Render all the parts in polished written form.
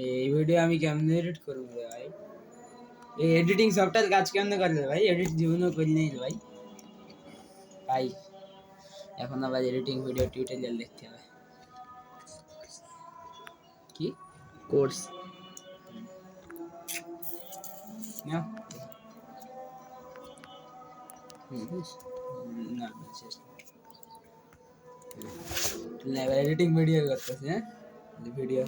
এই ভিডিও আমি কেমনে এডিট করব রে ভাই? এই এডিটিং সফটওয়্যার কাজ কেমনে করে রে ভাই? এডিট জীবনেও করি নাই রে ভাই। ভাই এখন আবার এডিটিং ভিডিও টিউটোরিয়াল দেখতে হবে। কি কোর্স না শেষ। না শেষ না, এবার এডিটিং ভিডিও করতেছে। হ্যাঁ ভিডিও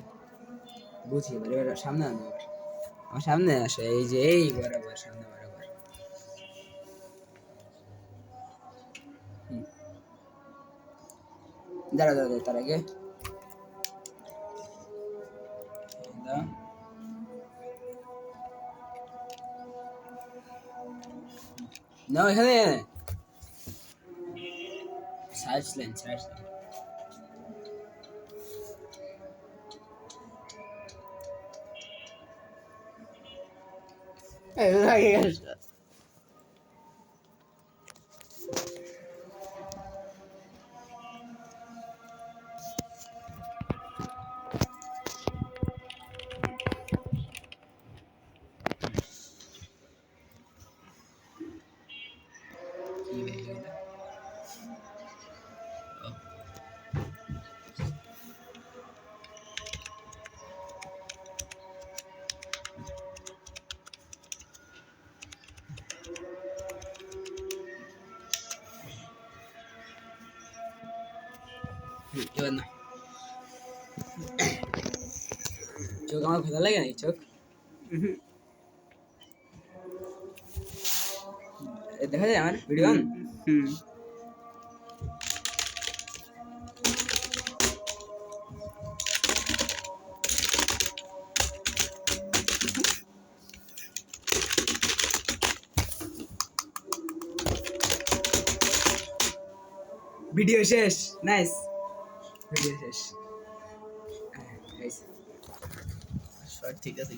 বুঝি এবার সামনে আনো, আমার সামনে আসে, এই যে এই বরাবর সামনে বরাবর। দাঁড়া দাঁড়া তার আগে না এখানে সার্চ লাইন এবার না, চোখ আমার ভালো লাগে না চোখ। দেখা যায় আমার ভিডিও ভিডিও শেষ। নাইস, ভিডিও শেষ। ঠিক আছে।